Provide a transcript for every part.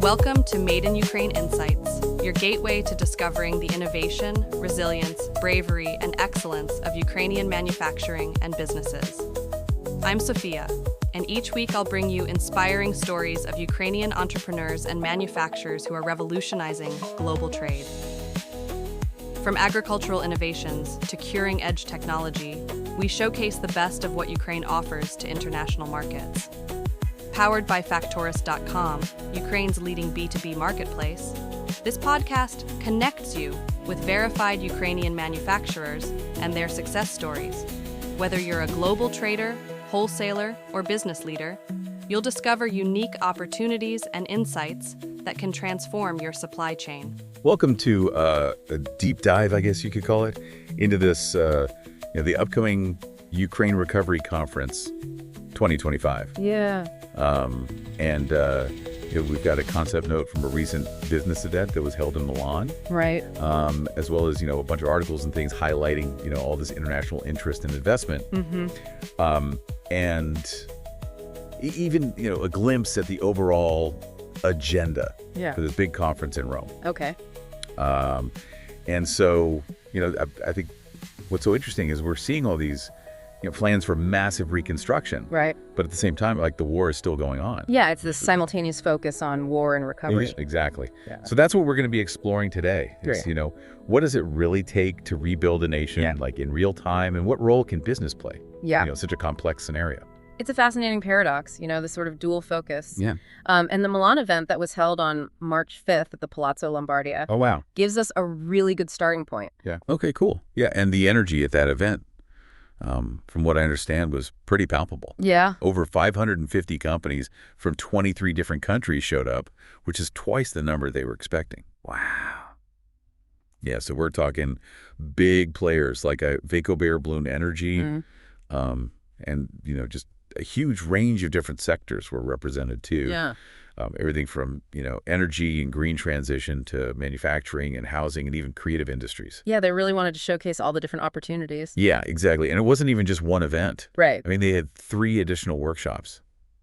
Welcome to Made in Ukraine Insights, your gateway to discovering the innovation, resilience, bravery, and excellence of Ukrainian manufacturing and businesses. I'm Sophia, and each week I'll bring you inspiring stories of Ukrainian entrepreneurs and manufacturers who are revolutionizing global trade. From agricultural innovations to curing-edge technology, we showcase the best of what Ukraine offers to international markets. Powered by Factorist.com, Ukraine's leading B2B marketplace, this podcast connects you with verified Ukrainian manufacturers and their success stories. Whether you're a global trader, wholesaler, or business leader, you'll discover unique opportunities and insights that can transform your supply chain. Welcome to a deep dive, I guess you could call it, into this, the upcoming Ukraine Recovery Conference 2025. Yeah. We've got a concept note from a recent business event that was held in Milan. Right. As well as, a bunch of articles and things highlighting, all this international interest and investment. Mm-hmm. Even, a glimpse at the overall agenda for this big conference in Rome. Okay. And so, I think what's so interesting is we're seeing all these plans for massive reconstruction. Right. But at the same time, the war is still going on. Yeah, it's this simultaneous focus on war and recovery. Exactly. Yeah. So that's what we're going to be exploring today. Is, what does it really take to rebuild a nation, in real time, and what role can business play? Yeah. Such a complex scenario. It's a fascinating paradox, this sort of dual focus. Yeah. And the Milan event that was held on March 5th at the Palazzo Lombardia Oh, wow. gives us a really good starting point. Yeah. Okay, cool. Yeah, and the energy at that event, from what I understand, was pretty palpable. Yeah. Over 550 companies from 23 different countries showed up, which is twice the number they were expecting. Wow. Yeah, so we're talking big players like Bear Balloon Energy, and, just a huge range of different sectors were represented too. Yeah. Everything from, energy and green transition to manufacturing and housing and even creative industries. Yeah, they really wanted to showcase all the different opportunities. Yeah, exactly. And it wasn't even just one event. Right. I mean, they had 3 additional workshops.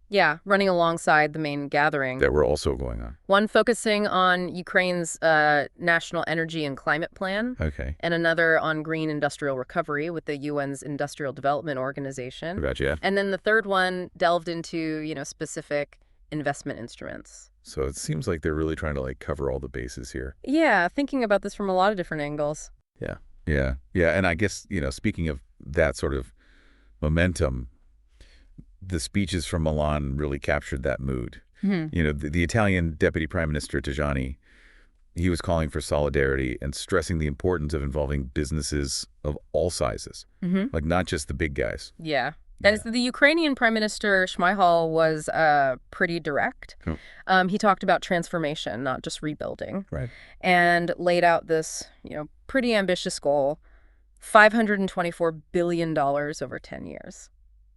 Yeah, running alongside the main gathering. That were also going on. One focusing on Ukraine's national energy and climate plan. Okay. And another on green industrial recovery with the UN's Industrial Development Organization. Gotcha. And then the third one delved into, specific investment instruments. So it seems like they're really trying to cover all the bases here. Yeah, thinking about this from a lot of different angles. Yeah. And I guess, speaking of that sort of momentum, the speeches from Milan really captured that mood. Mm-hmm. The Italian Deputy Prime Minister Tajani, he was calling for solidarity and stressing the importance of involving businesses of all sizes, not just the big guys. Yeah. As the Ukrainian Prime Minister Shmyhal was pretty direct. Oh. He talked about transformation, not just rebuilding. Right. And laid out this, pretty ambitious goal, $524 billion over 10 years.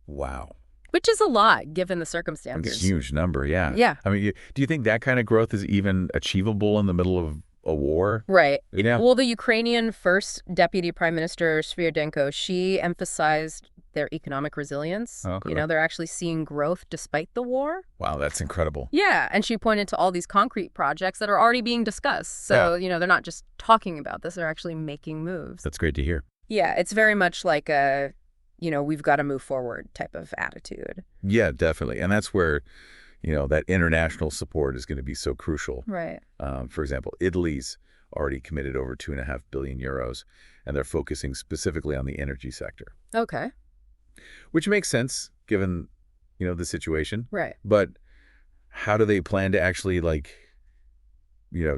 Wow. Which is a lot, given the circumstances. It's a huge number, yeah. Yeah. I mean, do you think that kind of growth is even achievable in the middle of a war? Right. Yeah. Well, the Ukrainian first Deputy Prime Minister Svyrydenko, she emphasized their economic resilience. Okay. They're actually seeing growth despite the war. Wow, that's incredible. Yeah, and she pointed to all these concrete projects that are already being discussed. So, they're not just talking about this, they're actually making moves. That's great to hear. Yeah, it's very much like a, we've got to move forward type of attitude. Yeah, definitely. And that's where, that international support is going to be so crucial. Right. For example, Italy's already committed over 2.5 billion euros, and they're focusing specifically on the energy sector. Okay. Which makes sense, given, the situation. Right. But how do they plan to actually,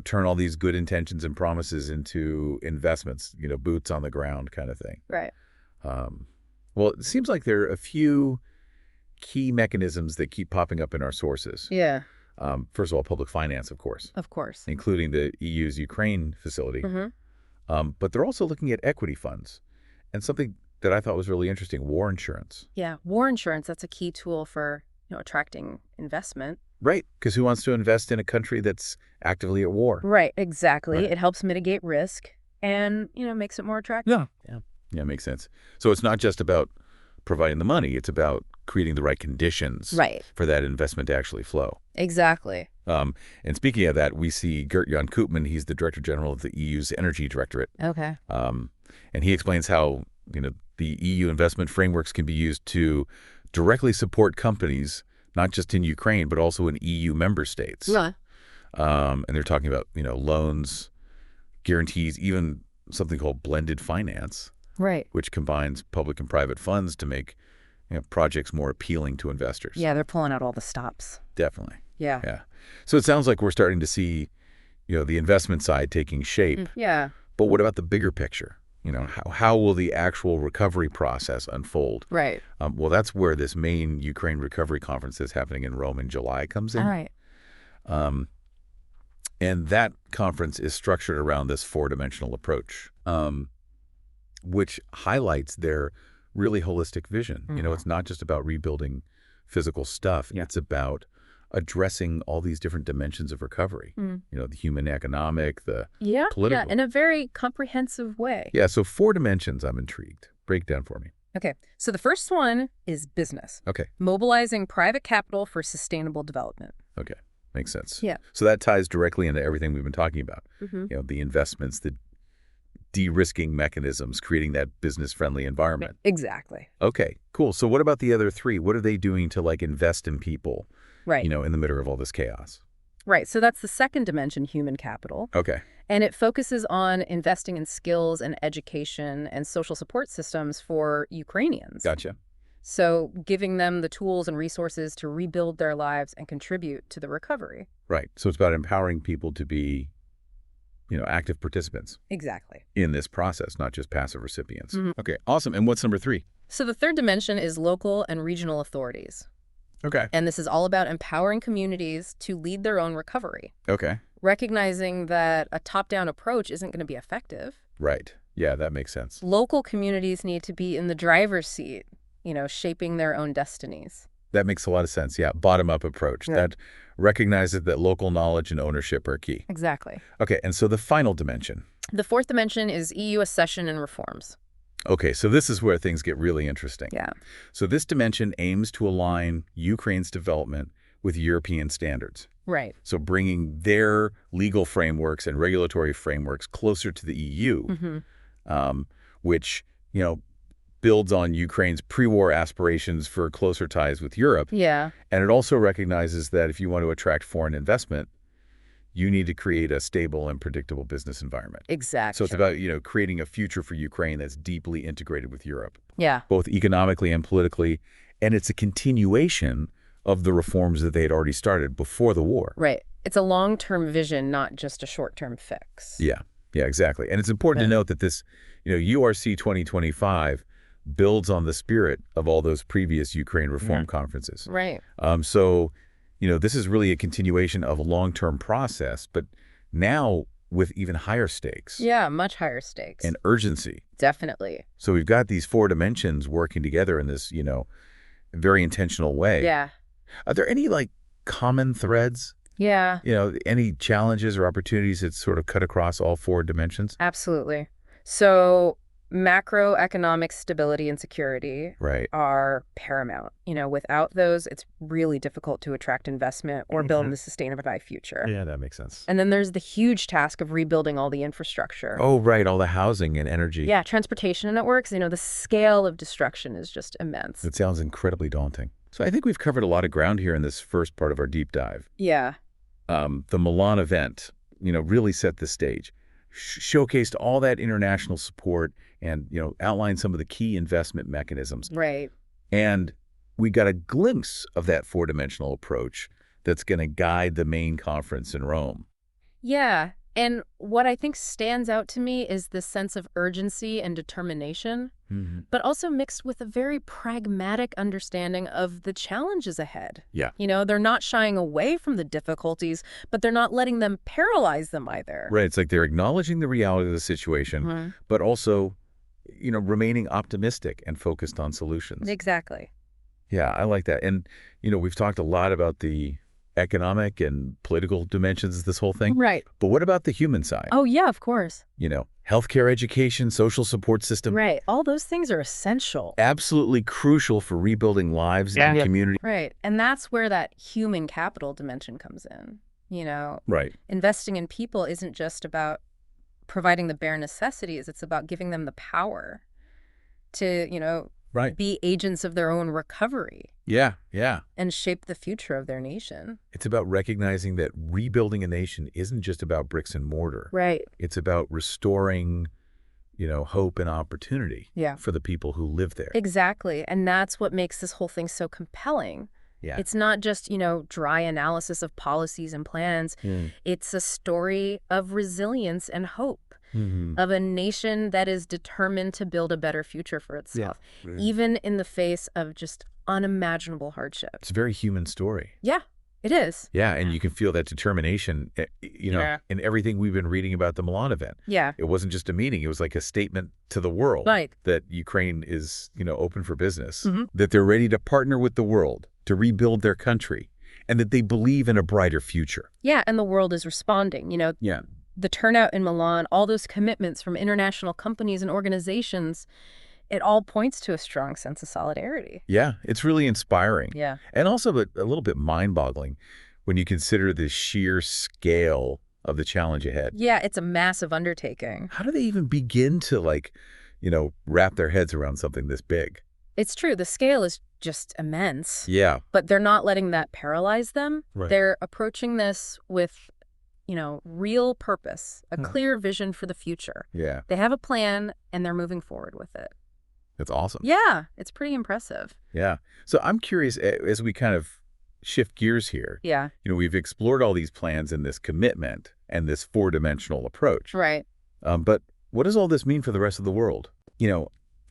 turn all these good intentions and promises into investments, boots on the ground kind of thing? Right. Well, it seems like there are a few key mechanisms that keep popping up in our sources. Yeah. First of all, public finance, of course. Of course. Including the EU's Ukraine facility. Mm-hmm. But they're also looking at equity funds. And something that I thought was really interesting, war insurance. Yeah, war insurance, that's a key tool for, attracting investment. Right, because who wants to invest in a country that's actively at war? Right, exactly. Right. It helps mitigate risk and, makes it more attractive. Yeah, makes sense. So it's not just about providing the money, it's about creating the right conditions Right. for that investment to actually flow. Exactly. And speaking of that, we see Gert-Jan Koopman. He's the Director General of the EU's Energy Directorate. Okay. And he explains how, the EU investment frameworks can be used to directly support companies, not just in Ukraine, but also in EU member states. Yeah. And they're talking about, loans, guarantees, even something called blended finance, Right. which combines public and private funds to make projects more appealing to investors. Yeah, they're pulling out all the stops. Definitely. Yeah. Yeah. So it sounds like we're starting to see, the investment side taking shape. Yeah. But what about the bigger picture? How will the actual recovery process unfold? Right. Well, that's where this main Ukraine recovery conference that's happening in Rome in July comes in. All right. And that conference is structured around this four-dimensional approach, which highlights their really holistic vision. It's not just about rebuilding physical stuff. Yeah. It's about addressing all these different dimensions of recovery. The human, economic, the political. Yeah, in a very comprehensive way. Yeah, so 4 dimensions. I'm intrigued. Break down for me. Okay, so the first one is business. Okay. Mobilizing private capital for sustainable development. Okay. Makes sense. Yeah. So that ties directly into everything we've been talking about. The investments, the de-risking mechanisms, creating that business-friendly environment. Exactly. Okay, cool. So what about the other 3? What are they doing to invest in people, Right. in the middle of all this chaos? Right, so that's the second dimension, human capital. Okay. And it focuses on investing in skills and education and social support systems for Ukrainians. Gotcha. So giving them the tools and resources to rebuild their lives and contribute to the recovery. Right. So it's about empowering people to be, active participants Exactly. in this process, not just passive recipients. Okay, awesome. And what's number 3? So the third dimension is local and regional authorities. Okay. And this is all about empowering communities to lead their own recovery, Okay. recognizing that a top-down approach isn't going to be effective. Right. Yeah, that makes sense. Local communities need to be in the driver's seat, shaping their own destinies. That makes a lot of sense. Yeah, bottom-up approach. Yeah. That recognizes that local knowledge and ownership are key. Exactly. Okay, and so the final dimension. The fourth dimension is EU accession and reforms. Okay, so this is where things get really interesting. Yeah. So this dimension aims to align Ukraine's development with European standards. Right. So bringing their legal frameworks and regulatory frameworks closer to the EU, which, builds on Ukraine's pre-war aspirations for closer ties with Europe. Yeah. And it also recognizes that if you want to attract foreign investment, you need to create a stable and predictable business environment. Exactly. So it's about, creating a future for Ukraine that's deeply integrated with Europe, Yeah. both economically and politically. And it's a continuation of the reforms that they had already started before the war. Right. It's a long-term vision, not just a short-term fix. Yeah, exactly. And it's important to note that this, URC 2025 builds on the spirit of all those previous Ukraine reform conferences. Right. So, this is really a continuation of a long-term process, but now with even higher stakes. Yeah, much higher stakes. And urgency. Definitely. So we've got these 4 dimensions working together in this, very intentional way. Yeah. Are there any, common threads? Yeah. Any challenges or opportunities that sort of cut across all 4 dimensions? Absolutely. So macroeconomic stability and security Right. are paramount. Without those, it's really difficult to attract investment or build a sustainable future. Yeah, that makes sense. And then there's the huge task of rebuilding all the infrastructure. Oh, right. All the housing and energy. Yeah, transportation networks. The scale of destruction is just immense. It sounds incredibly daunting. So I think we've covered a lot of ground here in this first part of our deep dive. Yeah. The Milan event, really set the stage, showcased all that international support and, outlined some of the key investment mechanisms. Right. And we got a glimpse of that 4-dimensional approach that's going to guide the main conference in Rome. Yeah. And what I think stands out to me is this sense of urgency and determination, but also mixed with a very pragmatic understanding of the challenges ahead. Yeah. They're not shying away from the difficulties, but they're not letting them paralyze them either. Right. It's like they're acknowledging the reality of the situation, but also, remaining optimistic and focused on solutions. Exactly. Yeah, I like that. And, we've talked a lot about the economic and political dimensions of this whole thing. Right. But what about the human side? Oh, yeah, of course. Healthcare, education, social support system. Right. All those things are essential. Absolutely crucial for rebuilding lives and community. Right. And that's where that human capital dimension comes in. Right. Investing in people isn't just about providing the bare necessities. It's about giving them the power to, Right. be agents of their own recovery. Yeah, yeah. And shape the future of their nation. It's about recognizing that rebuilding a nation isn't just about bricks and mortar. Right. It's about restoring, hope and opportunity for the people who live there. Exactly. And that's what makes this whole thing so compelling. Yeah. It's not just, dry analysis of policies and plans. It's a story of resilience and hope. Of a nation that is determined to build a better future for itself, even in the face of just unimaginable hardship. It's a very human story. Yeah, it is. Yeah, and you can feel that determination, in everything we've been reading about the Milan event. Yeah. It wasn't just a meeting. It was like a statement to the world that Ukraine is, open for business, that they're ready to partner with the world to rebuild their country, and that they believe in a brighter future. Yeah, and the world is responding, Yeah. The turnout in Milan, all those commitments from international companies and organizations, it all points to a strong sense of solidarity. Yeah, it's really inspiring. Yeah. And also a little bit mind-boggling when you consider the sheer scale of the challenge ahead. Yeah, it's a massive undertaking. How do they even begin to, wrap their heads around something this big? It's true. The scale is just immense. Yeah. But they're not letting that paralyze them. Right. They're approaching this with real purpose, a clear vision for the future. Yeah. They have a plan, and they're moving forward with it. That's awesome. Yeah, it's pretty impressive. Yeah. So I'm curious, as we kind of shift gears here. Yeah. We've explored all these plans and this commitment and this four-dimensional approach. Right. But what does all this mean for the rest of the world?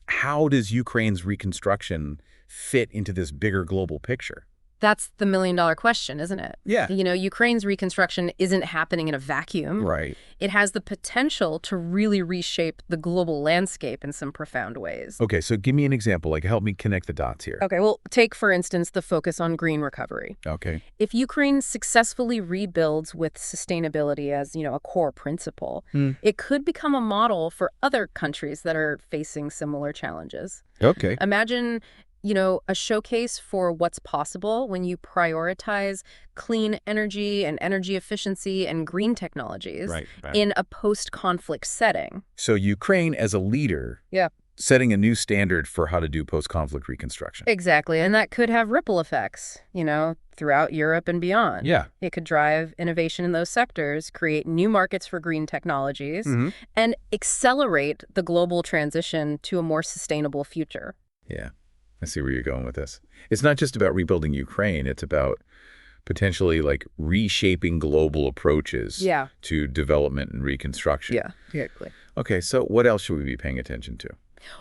How does Ukraine's reconstruction fit into this bigger global picture? That's the million-dollar question, isn't it? Yeah. Ukraine's reconstruction isn't happening in a vacuum. Right. It has the potential to really reshape the global landscape in some profound ways. Okay, so give me an example. Help me connect the dots here. Okay, well, take, for instance, the focus on green recovery. Okay. If Ukraine successfully rebuilds with sustainability as, a core principle, it could become a model for other countries that are facing similar challenges. Okay. Imagine a showcase for what's possible when you prioritize clean energy and energy efficiency and green technologies in a post-conflict setting. So Ukraine as a leader setting a new standard for how to do post-conflict reconstruction. Exactly. And that could have ripple effects, throughout Europe and beyond. Yeah. It could drive innovation in those sectors, create new markets for green technologies, and accelerate the global transition to a more sustainable future. Yeah. I see where you're going with this. It's not just about rebuilding Ukraine. It's about potentially reshaping global approaches to development and reconstruction. Yeah, exactly. Okay, so what else should we be paying attention to?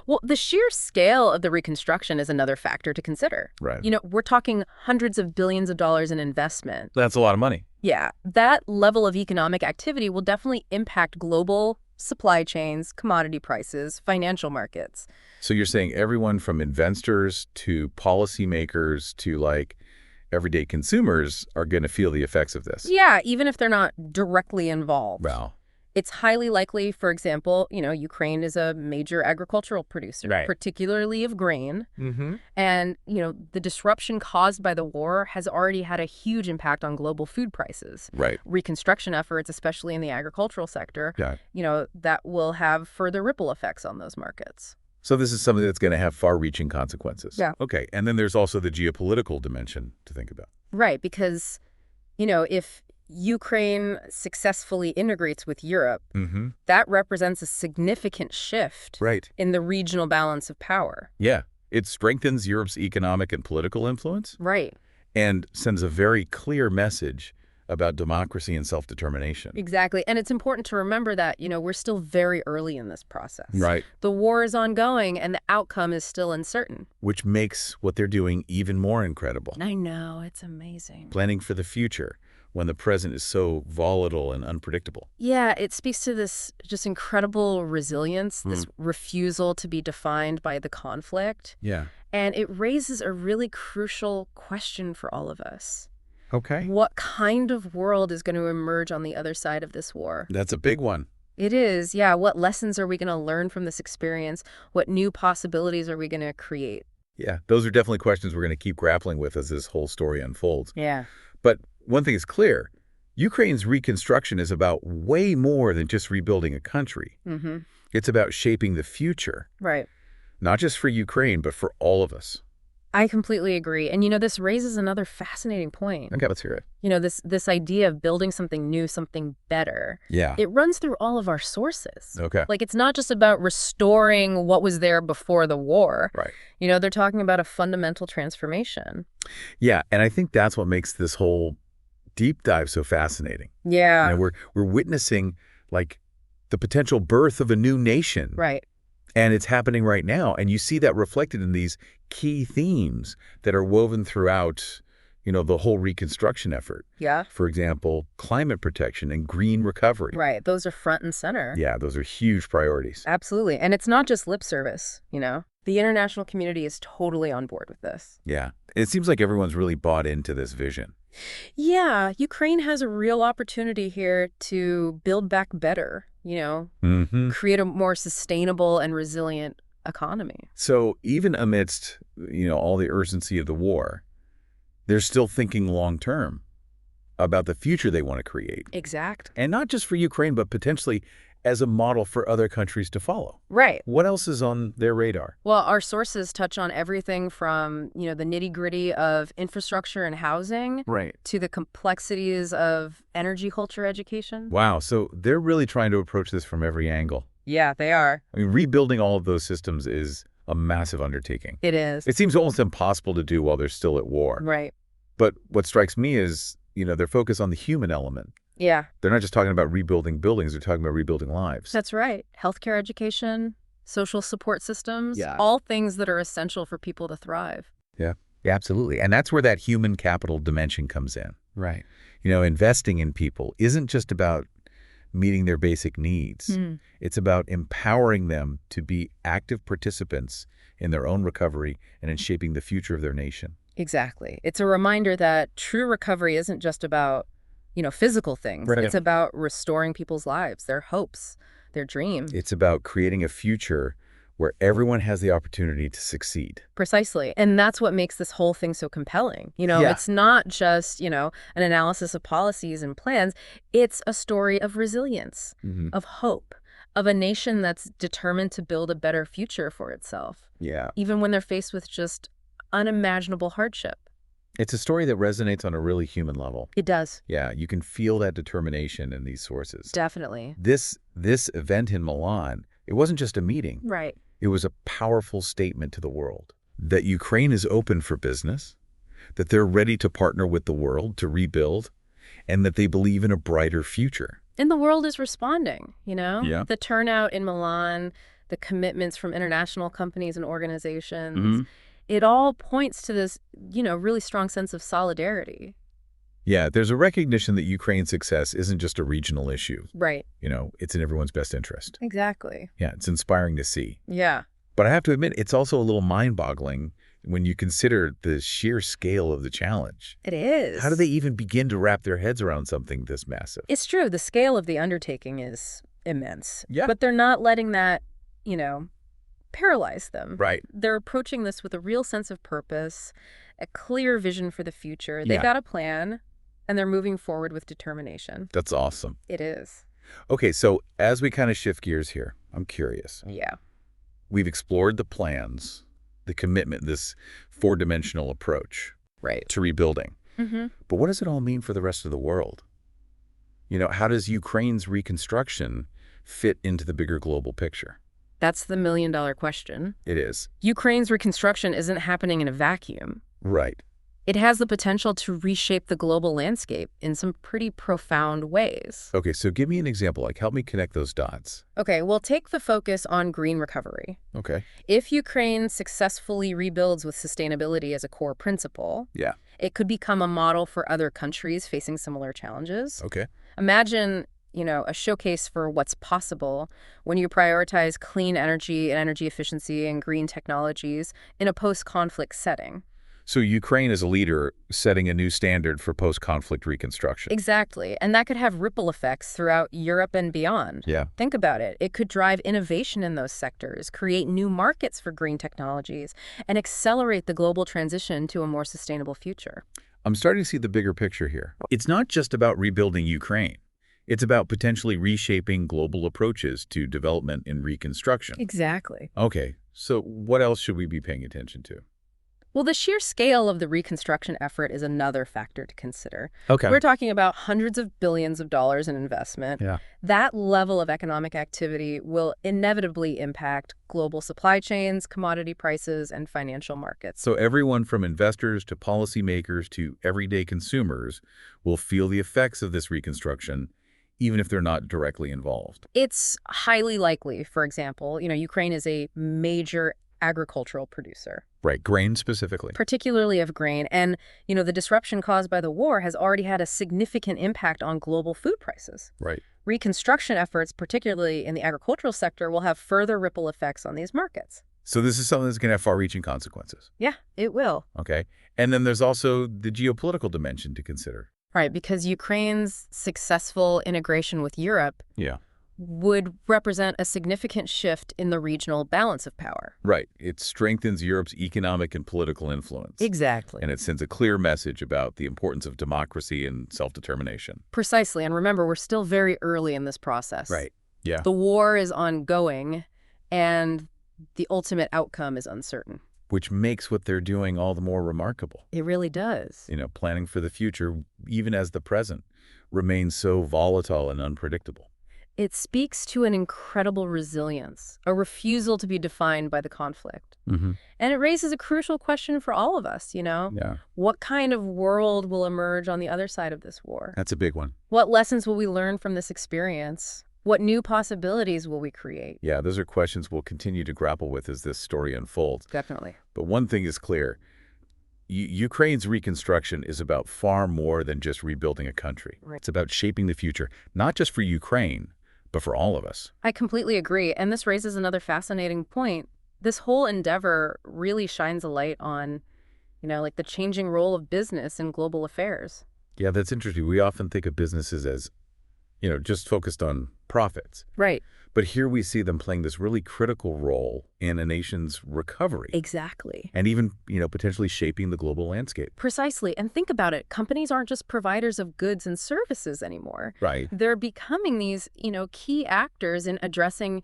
Well, the sheer scale of the reconstruction is another factor to consider. Right. We're talking hundreds of billions of dollars in investment. That's a lot of money. Yeah, that level of economic activity will definitely impact global supply chains, commodity prices, financial markets. So you're saying everyone from investors to policymakers to everyday consumers are going to feel the effects of this? Yeah, even if they're not directly involved. Wow. It's highly likely, for example, Ukraine is a major agricultural producer, particularly of grain. And, the disruption caused by the war has already had a huge impact on global food prices. Right. Reconstruction efforts, especially in the agricultural sector, that will have further ripple effects on those markets. So this is something that's going to have far-reaching consequences. Yeah. Okay. And then there's also the geopolitical dimension to think about. Right, because, if Ukraine successfully integrates with Europe, that represents a significant shift in the regional balance of power. Yeah. It strengthens Europe's economic and political influence. Right. And sends a very clear message about democracy and self-determination. Exactly. And it's important to remember that, we're still very early in this process. Right. The war is ongoing and the outcome is still uncertain. Which makes what they're doing even more incredible. I know. It's amazing. Planning for the future when the present is so volatile and unpredictable. Yeah, it speaks to this just incredible resilience, this refusal to be defined by the conflict. Yeah. And it raises a really crucial question for all of us. Okay. What kind of world is going to emerge on the other side of this war? That's a big one. It is, yeah. What lessons are we going to learn from this experience? What new possibilities are we going to create? Yeah, those are definitely questions we're going to keep grappling with as this whole story unfolds. Yeah. But one thing is clear, Ukraine's reconstruction is about way more than just rebuilding a country. Mm-hmm. It's about shaping the future, Right. not just for Ukraine, but for all of us. I completely agree. And, this raises another fascinating point. Okay, let's hear it. This idea of building something new, something better. Yeah. It runs through all of our sources. Okay. Like, it's not just about restoring what was there before the war. Right. They're talking about a fundamental transformation. Yeah, and I think that's what makes this whole deep dive so fascinating. Yeah. We're witnessing, like, the potential birth of a new nation. Right. And it's happening right now. And you see that reflected in these key themes that are woven throughout, the whole reconstruction effort. Yeah. For example, climate protection and green recovery. Right. Those are front and center. Yeah, those are huge priorities. Absolutely. And it's not just lip service, The international community is totally on board with this. Yeah. It seems like everyone's really bought into this vision. Yeah, Ukraine has a real opportunity here to build back better, Mm-hmm. create a more sustainable and resilient economy. So even amidst, all the urgency of the war, they're still thinking long term about the future they want to create. Exact. And not just for Ukraine, but potentially as a model for other countries to follow. Right. What else is on their radar? Well, our sources touch on everything from, the nitty-gritty of infrastructure and housing Right. to the complexities of energy culture education. Wow. So they're really trying to approach this from every angle. Yeah, they are. I mean, rebuilding all of those systems is a massive undertaking. It is. It seems almost impossible to do while they're still at war. Right. But what strikes me is, their focus on the human element. Yeah, They're not just talking about rebuilding buildings, they're talking about rebuilding lives. that's right. Healthcare education, social support systems, Yeah. all things that are essential for people to thrive. Yeah, absolutely. And that's where that human capital dimension comes in. Right. Investing in people isn't just about meeting their basic needs. It's about empowering them to be active participants in their own recovery and in shaping the future of their nation. Exactly. It's a reminder that true recovery isn't just about, physical things. Right. It's about restoring people's lives, their hopes, their dreams. It's about creating a future where everyone has the opportunity to succeed. Precisely. And that's what makes this whole thing so compelling. Yeah. It's not just, an analysis of policies and plans. It's a story of resilience, of hope, of a nation that's determined to build a better future for itself, Yeah. even when they're faced with just unimaginable hardship. It's a story that resonates on a really human level. It does. Yeah, you can feel that determination in these sources. Definitely. This event in Milan, it wasn't just a meeting. Right. It was a powerful statement to the world that Ukraine is open for business, that they're ready to partner with the world to rebuild, and that they believe in a brighter future. And the world is responding, Yeah. The turnout in Milan, the commitments from international companies and organizations, it all points to this, really strong sense of solidarity. Yeah, there's a recognition that Ukraine's success isn't just a regional issue. Right. It's in everyone's best interest. Exactly. Yeah, it's inspiring to see. Yeah. But I have to admit, it's also a little mind-boggling when you consider the sheer scale of the challenge. It is. How do they even begin to wrap their heads around something this massive? It's true. The scale of the undertaking is immense. Yeah. But they're not letting that, paralyze them. Right. They're approaching this with a real sense of purpose, a clear vision for the future. They've Yeah. got a plan, and they're moving forward with determination. That's awesome. It is. Okay, so as we kind of shift gears here, I'm curious. Yeah. We've explored the plans, the commitment, this four-dimensional approach Right. to rebuilding. Mm-hmm. But what does it all mean for the rest of the world? How does Ukraine's reconstruction fit into the bigger global picture? That's the million-dollar question. It is. Ukraine's reconstruction isn't happening in a vacuum. Right. It has the potential to reshape the global landscape in some pretty profound ways. Okay, so give me an example. Help me connect those dots. Okay, well, take the focus on green recovery. Okay. If Ukraine successfully rebuilds with sustainability as a core principle, Yeah. it could become a model for other countries facing similar challenges. Okay. Imagine, a showcase for what's possible when you prioritize clean energy and energy efficiency and green technologies in a post-conflict setting. So Ukraine is a leader setting a new standard for post-conflict reconstruction. Exactly. And that could have ripple effects throughout Europe and beyond. Yeah. Think about it. It could drive innovation in those sectors, create new markets for green technologies, and accelerate the global transition to a more sustainable future. I'm starting to see the bigger picture here. It's not just about rebuilding Ukraine. It's about potentially reshaping global approaches to development and reconstruction. Exactly. Okay, so what else should we be paying attention to? Well, the sheer scale of the reconstruction effort is another factor to consider. Okay. We're talking about hundreds of billions of dollars in investment. Yeah. That level of economic activity will inevitably impact global supply chains, commodity prices, and financial markets. So everyone from investors to policymakers to everyday consumers will feel the effects of this reconstruction, even if they're not directly involved. It's highly likely, for example, Ukraine is a major agricultural producer. Right, grain specifically. Particularly of grain. And, the disruption caused by the war has already had a significant impact on global food prices. Right. Reconstruction efforts, particularly in the agricultural sector, will have further ripple effects on these markets. So this is something that's going to have far-reaching consequences. Yeah, it will. Okay. And then there's also the geopolitical dimension to consider. Right, because Ukraine's successful integration with Europe Yeah. would represent a significant shift in the regional balance of power. Right. It strengthens Europe's economic and political influence. Exactly. And it sends a clear message about the importance of democracy and self-determination. Precisely. And remember, we're still very early in this process. Right. Yeah. The war is ongoing, and the ultimate outcome is uncertain. Which makes what they're doing all the more remarkable. It really does. Planning for the future, even as the present, remains so volatile and unpredictable. It speaks to an incredible resilience, a refusal to be defined by the conflict. Mm-hmm. And it raises a crucial question for all of us, Yeah. What kind of world will emerge on the other side of this war? That's a big one. What lessons will we learn from this experience? What new possibilities will we create? Yeah, those are questions we'll continue to grapple with as this story unfolds. Definitely. But one thing is clear. Ukraine's reconstruction is about far more than just rebuilding a country. Right. It's about shaping the future, not just for Ukraine, but for all of us. I completely agree. And this raises another fascinating point. This whole endeavor really shines a light on, the changing role of business in global affairs. Yeah, that's interesting. We often think of businesses as, just focused on profits. Right. But here we see them playing this really critical role in a nation's recovery. Exactly. And even, potentially shaping the global landscape. Precisely. And think about it. Companies aren't just providers of goods and services anymore. Right. They're becoming these, key actors in addressing,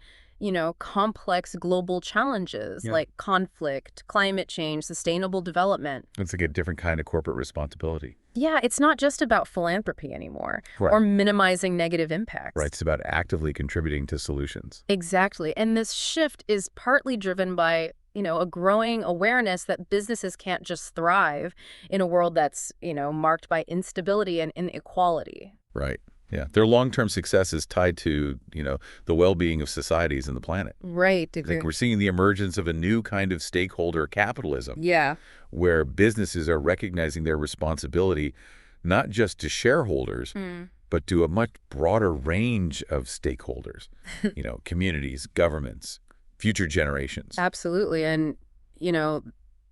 complex global challenges like conflict, climate change, sustainable development. It's like a different kind of corporate responsibility. Yeah, it's not just about philanthropy anymore Right. or minimizing negative impacts. Right. It's about actively contributing to solutions. Exactly. And this shift is partly driven by, a growing awareness that businesses can't just thrive in a world that's, marked by instability and inequality. Right. Yeah. Their long-term success is tied to, the well-being of societies and the planet. Right. I think we're seeing the emergence of a new kind of stakeholder capitalism. Yeah. Where businesses are recognizing their responsibility not just to shareholders, but to a much broader range of stakeholders, communities, governments, future generations. Absolutely. And,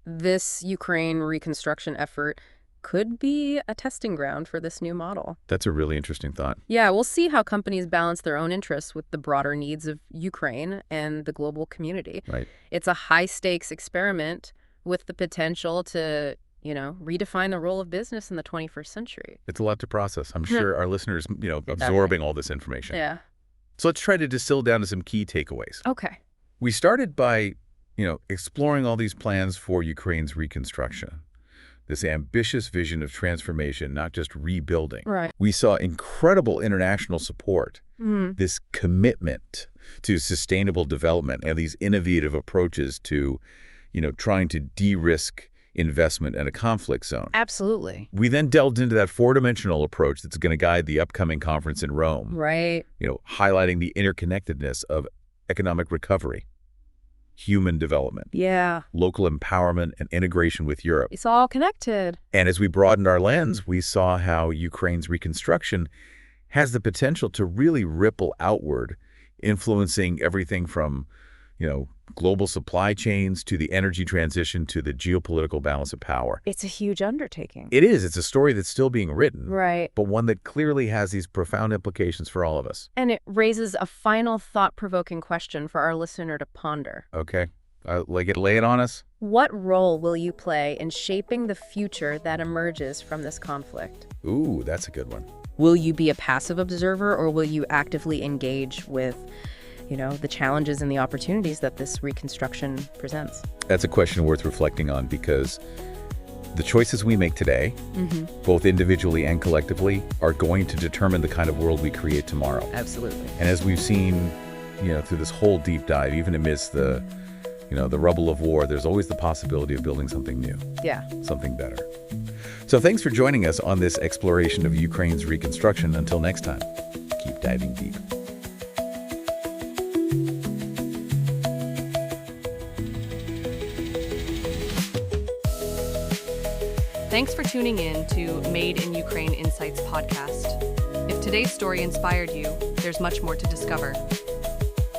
this Ukraine reconstruction effort could be a testing ground for this new model. That's a really interesting thought. Yeah, we'll see how companies balance their own interests with the broader needs of Ukraine and the global community. Right. It's a high-stakes experiment with the potential to, redefine the role of business in the 21st century. It's a lot to process. I'm sure our listeners, absorbing all this information. Yeah. So let's try to distill down to some key takeaways. Okay. We started by, exploring all these plans for Ukraine's reconstruction. This ambitious vision of transformation, not just rebuilding. Right. We saw incredible international support, this commitment to sustainable development and these innovative approaches to, trying to de-risk investment in a conflict zone. Absolutely. We then delved into that four-dimensional approach that's going to guide the upcoming conference in Rome. Right. Highlighting the interconnectedness of economic recovery, human development, local empowerment, and integration with Europe. It's all connected. And as we broadened our lens, we saw how Ukraine's reconstruction has the potential to really ripple outward, influencing everything from, global supply chains to the energy transition to the geopolitical balance of power. It's a huge undertaking. It is. It's a story that's still being written. Right. But one that clearly has these profound implications for all of us. And it raises a final thought-provoking question for our listener to ponder. Okay. Lay it on us. What role will you play in shaping the future that emerges from this conflict? Ooh, that's a good one. Will you be a passive observer, or will you actively engage with the challenges and the opportunities that this reconstruction presents? That's a question worth reflecting on, because the choices we make today, both individually and collectively, are going to determine the kind of world we create tomorrow. Absolutely. And as we've seen, through this whole deep dive, even amidst the rubble of war, there's always the possibility of building something new. Yeah. Something better. So thanks for joining us on this exploration of Ukraine's reconstruction. Until next time, keep diving deep. Thanks for tuning in to Made in Ukraine Insights podcast. If today's story inspired you, there's much more to discover.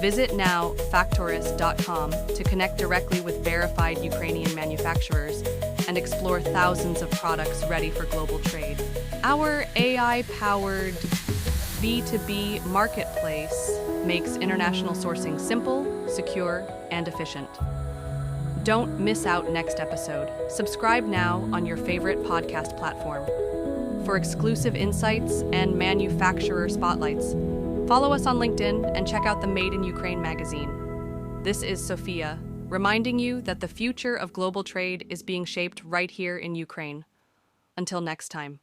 Visit now factoris.com to connect directly with verified Ukrainian manufacturers and explore thousands of products ready for global trade. Our AI-powered B2B marketplace makes international sourcing simple, secure, and efficient. Don't miss out next episode. Subscribe now on your favorite podcast platform. For exclusive insights and manufacturer spotlights, follow us on LinkedIn and check out the Made in Ukraine magazine. This is Sophia, reminding you that the future of global trade is being shaped right here in Ukraine. Until next time.